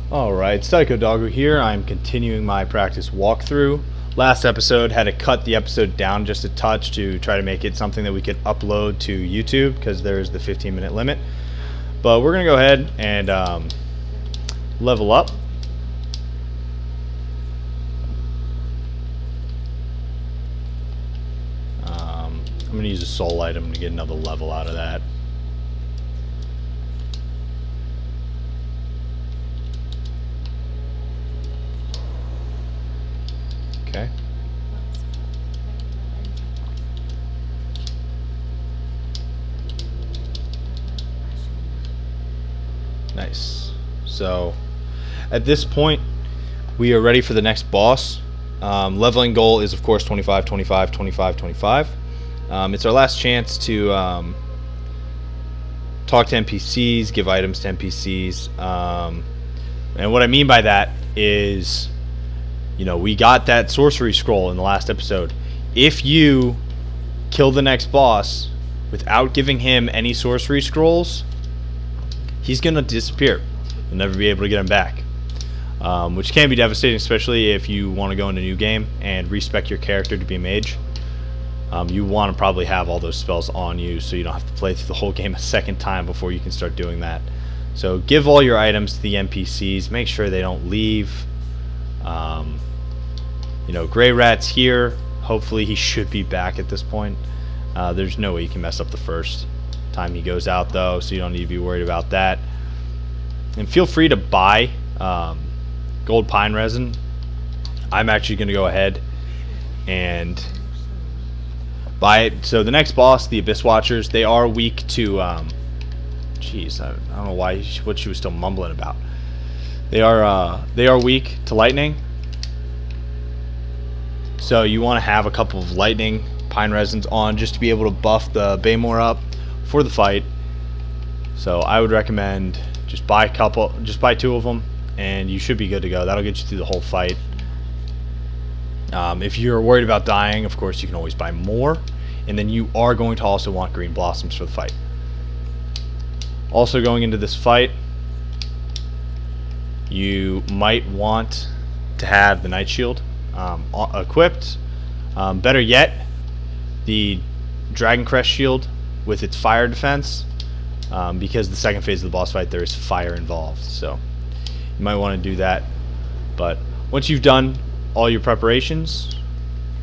Alright, Psycho Doggo here. I'm continuing my practice walkthrough. Last episode had to cut the episode down just a touch to try to make it something that we could upload to YouTube because there's the 15-minute limit. But we're going to go ahead and level up. I'm going to use a soul item to get another level out of that. Okay. Nice. So, at this point, we are ready for the next boss. Leveling goal is, of course, 25, 25, 25, 25. It's our last chance to talk to NPCs, give items to NPCs. And what I mean by that is, you know, we got that sorcery scroll in the last episode. If you kill the next boss without giving him any sorcery scrolls, he's going to disappear. You'll never be able to get him back. Which can be devastating, especially if you want to go in a new game and respec your character to be a mage. You want to probably have all those spells on you so you don't have to play through the whole game a second time before you can start doing that. So give all your items to the NPCs. Make sure they don't leave. You know, Grey Rat's here. Hopefully he should be back at this point. There's no way you can mess up the first time he goes out, though, so you don't need to be worried about that. And feel free to buy gold pine resin. I'm actually going to go ahead and buy it. So the next boss, the Abyss Watchers, they are weak to jeez, I don't know what she was still mumbling about. They are weak to lightning. So you want to have a couple of lightning pine resins on just to be able to buff the Baymore up for the fight. So I would recommend just buy two of them, and you should be good to go. That'll get you through the whole fight. If you're worried about dying, of course you can always buy more, and then you are going to also want green blossoms for the fight. Also, going into this fight, you might want to have the Night Shield equipped. Better yet, the Dragon Crest Shield with its fire defense, because the second phase of the boss fight there is fire involved, so you might want to do that. But once you've done all your preparations,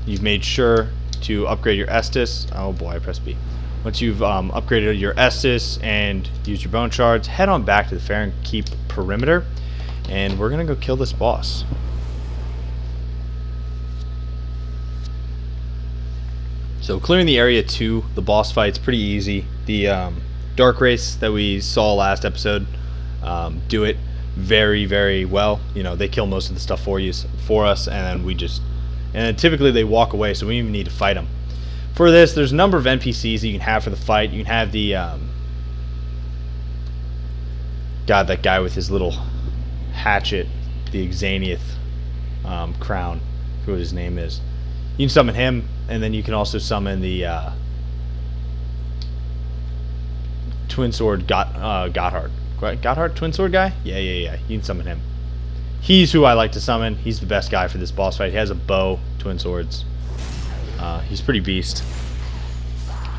you've made sure to upgrade your Estus. Oh boy, I pressed B. Once you've upgraded your Estus and used your bone shards, head on back to the Farron Keep perimeter, and we're gonna go kill this boss. So clearing the area 2, the boss fight's pretty easy. The Dark Race that we saw last episode do it very, very well. You know, they kill most of the stuff for us, and then typically they walk away, so we don't even need to fight them. For this, there's a number of NPCs that you can have for the fight. You can have the that guy with his little hatchet, the Xaniath crown, who his name is. You can summon him, and then you can also summon the Twin Sword Gotthard. Gotthard, Twin Sword guy? Yeah. You can summon him. He's who I like to summon. He's the best guy for this boss fight. He has a bow, twin swords. He's pretty beast.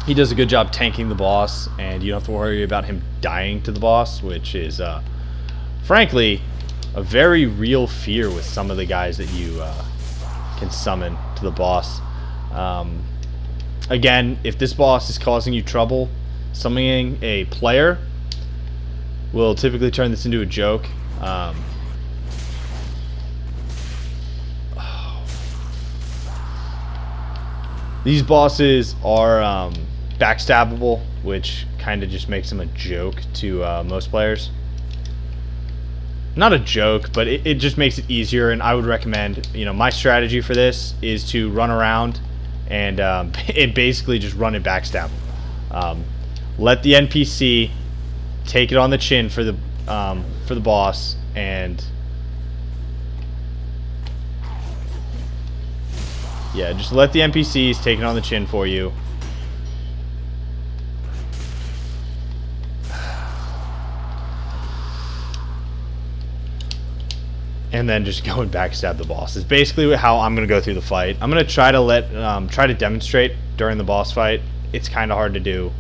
He does a good job tanking the boss, and you don't have to worry about him dying to the boss, which is, frankly, a very real fear with some of the guys that you can summon to the boss. Again, if this boss is causing you trouble, summoning a player will typically turn this into a joke. These bosses are backstabbable, which kind of just makes them a joke to most players. Not a joke, but it just makes it easier, and I would recommend, you know, my strategy for this is to run around and basically just run and backstab. Let the NPC take it on the chin for the boss, and yeah, just let the NPCs take it on the chin for you. and then just go and backstab the boss. Is basically how I'm gonna go through the fight. I'm gonna try to demonstrate during the boss fight. It's kind of hard to do,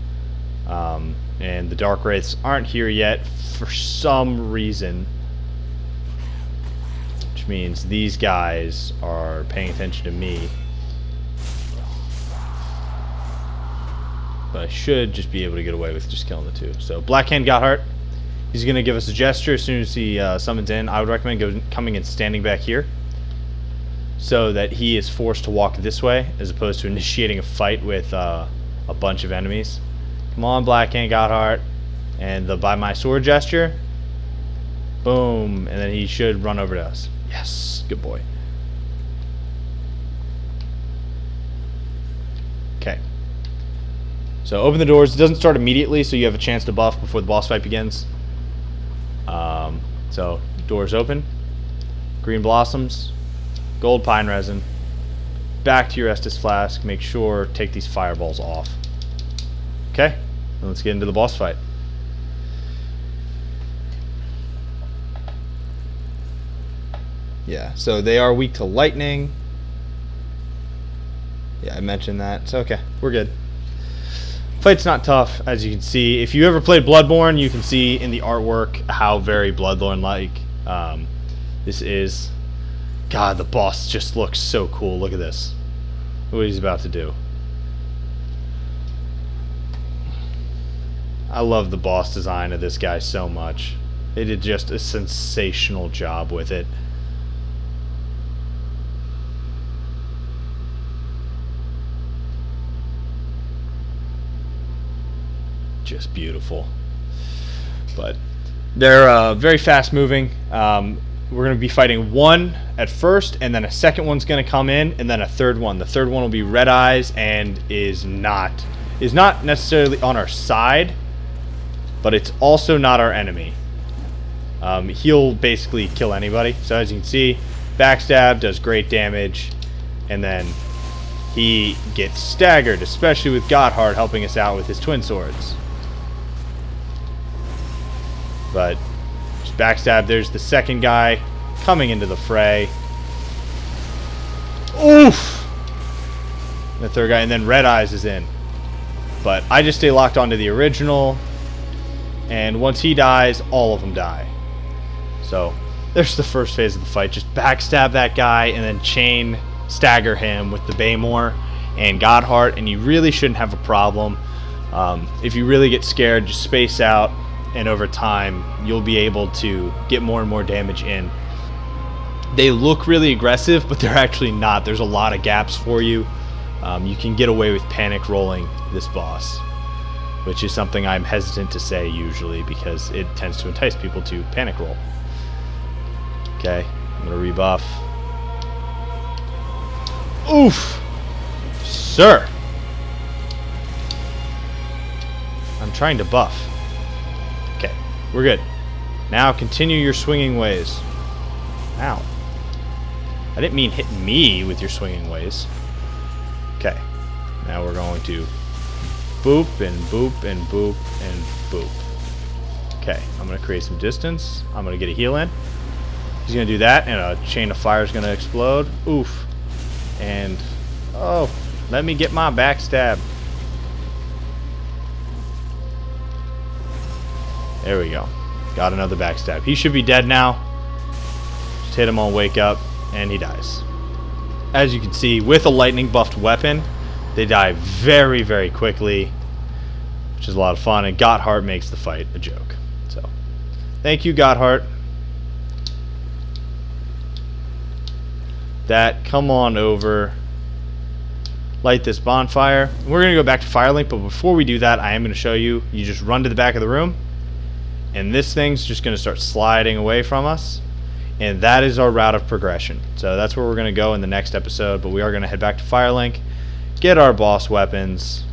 and the Dark Wraiths aren't here yet for some reason, which means these guys are paying attention to me. But I should just be able to get away with just killing the two. So Blackhand Gotthard, he's going to give us a gesture as soon as he summons in. I would recommend coming and standing back here so that he is forced to walk this way as opposed to initiating a fight with a bunch of enemies. Come on, Blackhand Gotthard. And the by my sword gesture, boom, and then he should run over to us. Yes, good boy. Okay. So open the doors. It doesn't start immediately, so you have a chance to buff before the boss fight begins. So doors open. Green blossoms. Gold pine resin. Back to your Estus flask. Make sure take these fireballs off. Okay. Then let's get into the boss fight. Yeah. So they are weak to lightning. Yeah, I mentioned that. So okay, we're good. Fight's not tough, as you can see. If you ever played Bloodborne, you can see in the artwork how very Bloodborne-like this is. God, the boss just looks so cool. Look at this. Look what he's about to do. I love the boss design of this guy so much. They did just a sensational job with it. Just beautiful. But they're very fast moving. We're going to be fighting one at first, and then a second one's going to come in, and then a third one. The third one will be Red Eyes and is not necessarily on our side, but it's also not our enemy. He'll basically kill anybody. So as you can see, backstab does great damage, and then he gets staggered, especially with Gotthard helping us out with his twin swords. But just backstab. There's the second guy coming into the fray. Oof! The third guy, and then Red Eyes is in. But I just stay locked onto the original, and once he dies, all of them die. So there's the first phase of the fight. Just backstab that guy, and then chain stagger him with the Baymore and Gotthard, and you really shouldn't have a problem. If you really get scared, just space out, and over time you'll be able to get more and more damage in. They look really aggressive, but they're actually not. There's a lot of gaps for you. You can get away with panic rolling this boss, which is something I'm hesitant to say usually because it tends to entice people to panic roll. Okay, I'm gonna rebuff. Oof! Sir! I'm trying to buff. Okay, we're good. Now continue your swinging ways. Ow. I didn't mean hit me with your swinging ways. Okay, now we're going to boop and boop and boop and boop. Okay, I'm going to create some distance. I'm going to get a heal in. He's going to do that, and a chain of fire is going to explode. Oof. And, oh, let me get my backstab. There we go. Got another backstab. He should be dead now. Just hit him on wake up, and he dies. As you can see, with a lightning buffed weapon, they die very, very quickly, which is a lot of fun, and Gotthard makes the fight a joke. So, thank you, Gotthard. That, come on over, light this bonfire. We're going to go back to Firelink, but before we do that, I am going to show you, you just run to the back of the room, and this thing's just going to start sliding away from us, and that is our route of progression. So that's where we're going to go in the next episode, but we are going to head back to Firelink, get our boss weapons,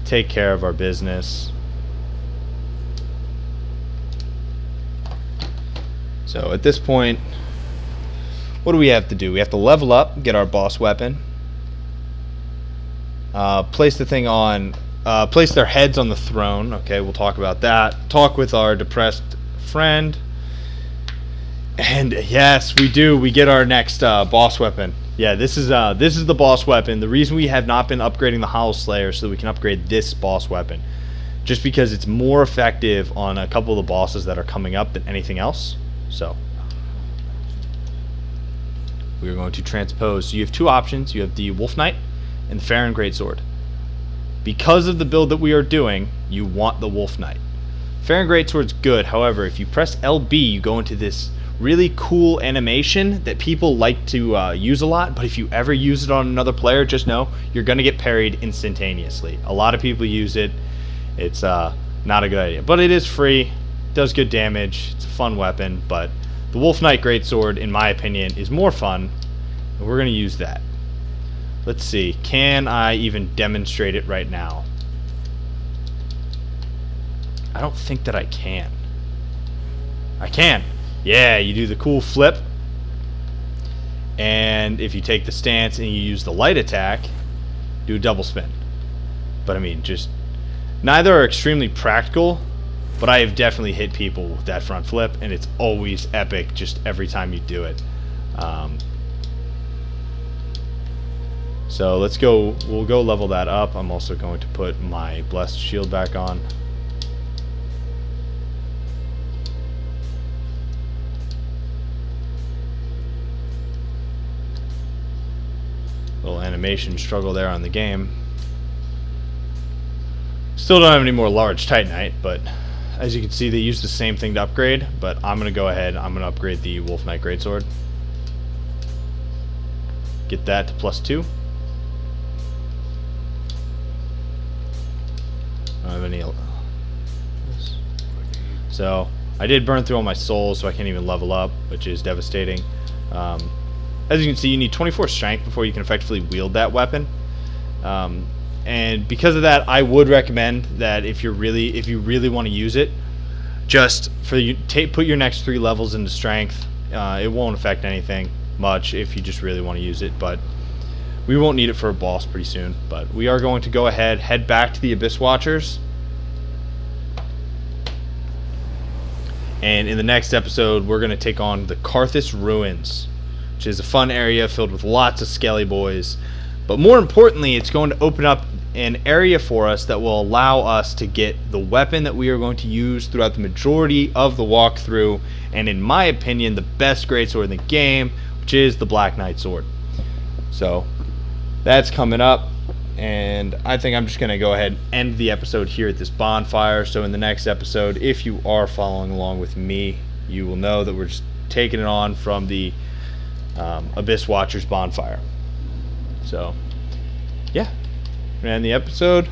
take care of our business. So at this point, what do we have to do? We have to level up, get our boss weapon, place the thing on, place their heads on the throne. Okay, we'll talk about that. Talk with our depressed friend, And yes, we do. We get our next boss weapon. Yeah, this is the boss weapon. The reason we have not been upgrading the Howl Slayer so that we can upgrade this boss weapon, just because it's more effective on a couple of the bosses that are coming up than anything else. So we are going to transpose. So you have two options. You have the Wolf Knight and the Farron Greatsword. Because of the build that we are doing, you want the Wolf Knight. Farron Greatsword's good. However, if you press LB, you go into this really cool animation that people like to use a lot, but if you ever use it on another player, just know you're going to get parried instantaneously. A lot of people use it. It's not a good idea, but it is free, does good damage, it's a fun weapon, but the Wolf Knight Greatsword, in my opinion, is more fun, and we're going to use that. Let's see, can I even demonstrate it right now? I don't think that I can. I can. Yeah, you do the cool flip, and if you take the stance and you use the light attack, do a double spin. But I mean, just neither are extremely practical, but I have definitely hit people with that front flip, and it's always epic just every time you do it. So let's go, we'll go level that up. I'm also going to put my Blessed Shield back on. Little animation struggle there on the game. Still don't have any more large Titanite, but as you can see, they use the same thing to upgrade. But I'm going to go ahead, I'm going to upgrade the Wolf Knight Greatsword. Get that to +2. I don't have any. So I did burn through all my souls, so I can't even level up, which is devastating. As you can see, you need 24 strength before you can effectively wield that weapon. And because of that, I would recommend that if you really want to use it, just for you put your next 3 levels into strength. It won't affect anything much if you just really want to use it, but we won't need it for a boss pretty soon. But we are going to go ahead, head back to the Abyss Watchers, and in the next episode, we're going to take on the Karthus Ruins, which is a fun area filled with lots of skelly boys. But more importantly, it's going to open up an area for us that will allow us to get the weapon that we are going to use throughout the majority of the walkthrough, and in my opinion, the best greatsword in the game, which is the Black Knight Sword. So that's coming up, and I think I'm just going to go ahead and end the episode here at this bonfire. So in the next episode, if you are following along with me, you will know that we're just taking it on from the Abyss Watchers bonfire. So yeah, we're gonna end the episode.